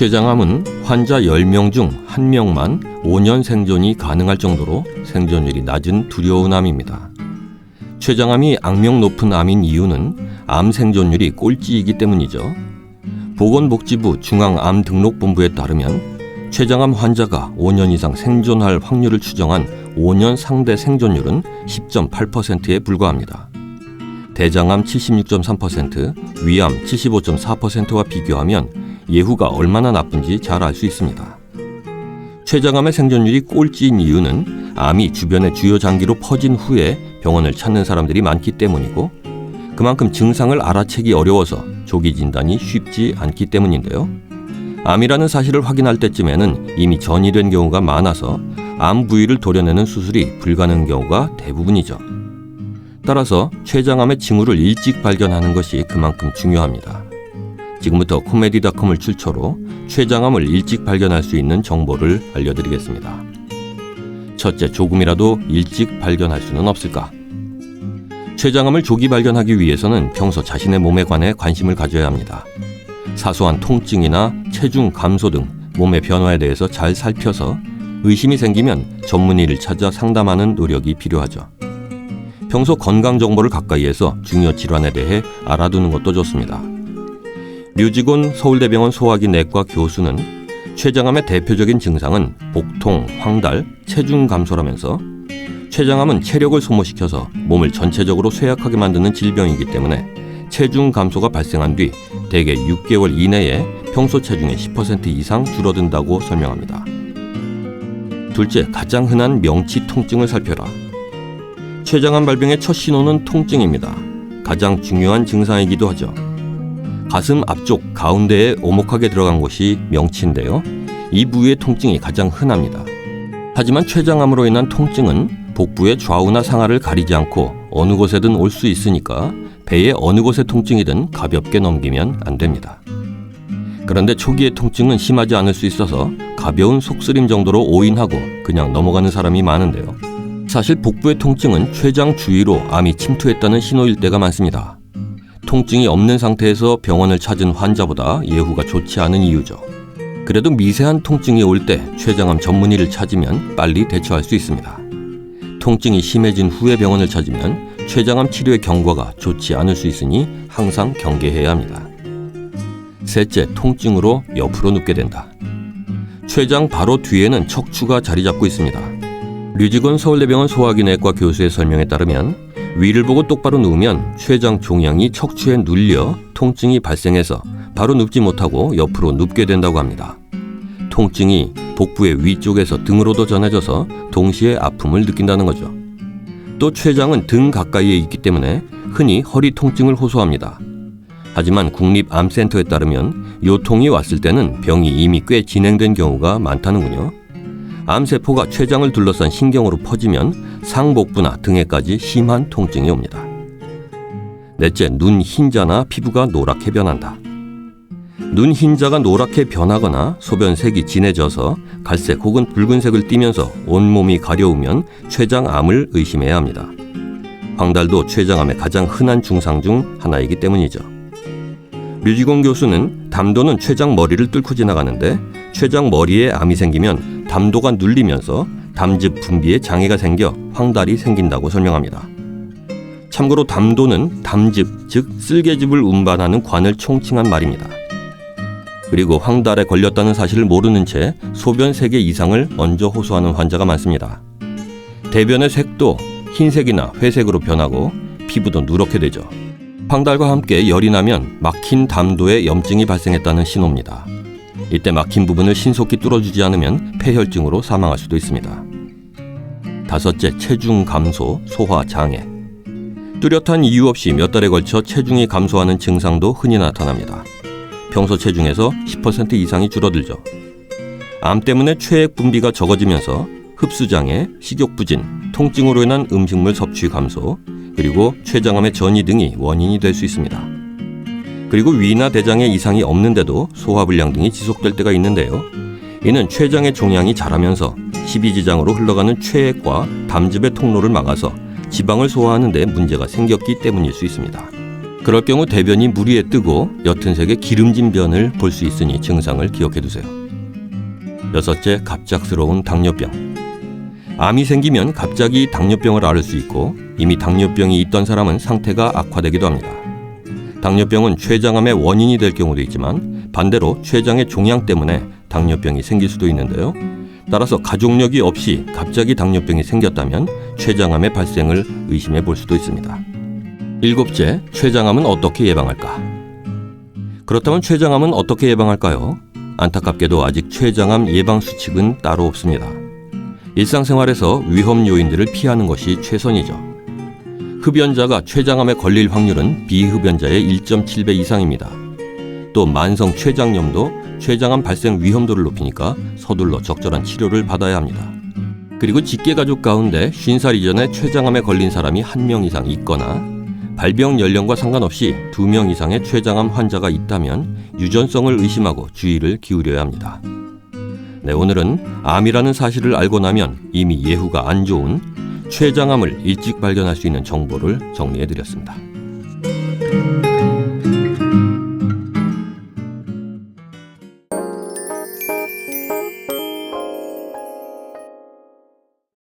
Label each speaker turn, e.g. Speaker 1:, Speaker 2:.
Speaker 1: 췌장암은 환자 10명 중 1명만 5년 생존이 가능할 정도로 생존율이 낮은 두려운 암입니다. 췌장암이 악명 높은 암인 이유는 암 생존율이 꼴찌이기 때문이죠. 보건복지부 중앙암등록본부에 따르면 췌장암 환자가 5년 이상 생존할 확률을 추정한 5년 상대 생존율은 10.8%에 불과합니다. 대장암 76.3%, 위암 75.4%와 비교하면 예후가 얼마나 나쁜지 잘 알 수 있습니다. 췌장암의 생존율이 꼴찌인 이유는 암이 주변의 주요 장기로 퍼진 후에 병원을 찾는 사람들이 많기 때문이고, 그만큼 증상을 알아채기 어려워서 조기 진단이 쉽지 않기 때문인데요. 암이라는 사실을 확인할 때쯤에는 이미 전이된 경우가 많아서 암 부위를 도려내는 수술이 불가능한 경우가 대부분이죠. 따라서 췌장암의 징후를 일찍 발견하는 것이 그만큼 중요합니다. 지금부터 코메디닷컴을 출처로 췌장암을 일찍 발견할 수 있는 정보를 알려드리겠습니다. 첫째, 조금이라도 일찍 발견할 수는 없을까? 췌장암을 조기 발견하기 위해서는 평소 자신의 몸에 관해 관심을 가져야 합니다. 사소한 통증이나 체중 감소 등 몸의 변화에 대해서 잘 살펴서 의심이 생기면 전문의를 찾아 상담하는 노력이 필요하죠. 평소 건강 정보를 가까이에서 중요 질환에 대해 알아두는 것도 좋습니다. 류직원 서울대병원 소화기 내과 교수는 췌장암의 대표적인 증상은 복통, 황달, 체중 감소라면서 췌장암은 체력을 소모시켜서 몸을 전체적으로 쇠약하게 만드는 질병이기 때문에 체중 감소가 발생한 뒤 대개 6개월 이내에 평소 체중의 10% 이상 줄어든다고 설명합니다. 둘째, 가장 흔한 명치 통증을 살펴라. 췌장암 발병의 첫 신호는 통증입니다. 가장 중요한 증상이기도 하죠. 가슴 앞쪽 가운데에 오목하게 들어간 곳이 명치인데요. 이 부위의 통증이 가장 흔합니다. 하지만 췌장암으로 인한 통증은 복부의 좌우나 상하를 가리지 않고 어느 곳에든 올 수 있으니까 배의 어느 곳의 통증이든 가볍게 넘기면 안 됩니다. 그런데 초기의 통증은 심하지 않을 수 있어서 가벼운 속쓰림 정도로 오인하고 그냥 넘어가는 사람이 많은데요. 사실 복부의 통증은 췌장 주위로 암이 침투했다는 신호일 때가 많습니다. 통증이 없는 상태에서 병원을 찾은 환자보다 예후가 좋지 않은 이유죠. 그래도 미세한 통증이 올 때 췌장암 전문의를 찾으면 빨리 대처할 수 있습니다. 통증이 심해진 후에 병원을 찾으면 췌장암 치료의 경과가 좋지 않을 수 있으니 항상 경계해야 합니다. 셋째, 통증으로 옆으로 눕게 된다. 췌장 바로 뒤에는 척추가 자리 잡고 있습니다. 류직원 서울대병원 소화기 내과 교수의 설명에 따르면 위를 보고 똑바로 누우면 췌장 종양이 척추에 눌려 통증이 발생해서 바로 눕지 못하고 옆으로 눕게 된다고 합니다. 통증이 복부의 위쪽에서 등으로도 전해져서 동시에 아픔을 느낀다는 거죠. 또 췌장은 등 가까이에 있기 때문에 흔히 허리 통증을 호소합니다. 하지만 국립암센터에 따르면 요통이 왔을 때는 병이 이미 꽤 진행된 경우가 많다는군요. 암세포가 췌장을 둘러싼 신경으로 퍼지면 상복부나 등에까지 심한 통증이 옵니다. 넷째, 눈 흰자나 피부가 노랗게 변한다. 눈 흰자가 노랗게 변하거나 소변색이 진해져서 갈색 혹은 붉은색을 띠면서 온몸이 가려우면 췌장암을 의심해야 합니다. 황달도 췌장암의 가장 흔한 증상 중 하나이기 때문이죠. 류직원 교수는 담도는 췌장 머리를 뚫고 지나가는데 췌장 머리에 암이 생기면 담도가 눌리면서 담즙 분비에 장애가 생겨 황달이 생긴다고 설명합니다. 참고로 담도는 담즙, 즉 쓸개즙을 운반하는 관을 총칭한 말입니다. 그리고 황달에 걸렸다는 사실을 모르는 채 소변 3개 이상을 얹어 호소하는 환자가 많습니다. 대변의 색도 흰색이나 회색으로 변하고 피부도 누렇게 되죠. 황달과 함께 열이 나면 막힌 담도에 염증이 발생했다는 신호입니다. 이때 막힌 부분을 신속히 뚫어주지 않으면 폐혈증으로 사망할 수도 있습니다. 다섯째, 체중 감소, 소화 장애. 뚜렷한 이유 없이 몇 달에 걸쳐 체중이 감소하는 증상도 흔히 나타납니다. 평소 체중에서 10% 이상이 줄어들죠. 암 때문에 체액 분비가 적어지면서 흡수장애, 식욕부진, 통증으로 인한 음식물 섭취 감소, 그리고 췌장암의 전이 등이 원인이 될 수 있습니다. 그리고 위나 대장에 이상이 없는데도 소화불량 등이 지속될 때가 있는데요. 이는 췌장의 종양이 자라면서 십이지장으로 흘러가는 체액과 담즙의 통로를 막아서 지방을 소화하는 데 문제가 생겼기 때문일 수 있습니다. 그럴 경우 대변이 물 위에 뜨고 옅은 색의 기름진 변을 볼 수 있으니 증상을 기억해 두세요. 여섯째, 갑작스러운 당뇨병. 암이 생기면 갑자기 당뇨병을 앓을 수 있고 이미 당뇨병이 있던 사람은 상태가 악화되기도 합니다. 당뇨병은 췌장암의 원인이 될 경우도 있지만 반대로 췌장의 종양 때문에 당뇨병이 생길 수도 있는데요. 따라서 가족력이 없이 갑자기 당뇨병이 생겼다면 췌장암의 발생을 의심해 볼 수도 있습니다. 일곱째, 췌장암은 어떻게 예방할까? 그렇다면 췌장암은 어떻게 예방할까요? 안타깝게도 아직 췌장암 예방 수칙은 따로 없습니다. 일상생활에서 위험 요인들을 피하는 것이 최선이죠. 흡연자가 췌장암에 걸릴 확률은 비흡연자의 1.7배 이상입니다. 또 만성 췌장염도 췌장암 발생 위험도를 높이니까 서둘러 적절한 치료를 받아야 합니다. 그리고 직계가족 가운데 50살 이전에 췌장암에 걸린 사람이 1명 이상 있거나 발병 연령과 상관없이 2명 이상의 췌장암 환자가 있다면 유전성을 의심하고 주의를 기울여야 합니다. 네, 오늘은 암이라는 사실을 알고 나면 이미 예후가 안 좋은 췌장암을 일찍 발견할 수 있는 정보를 정리해드렸습니다.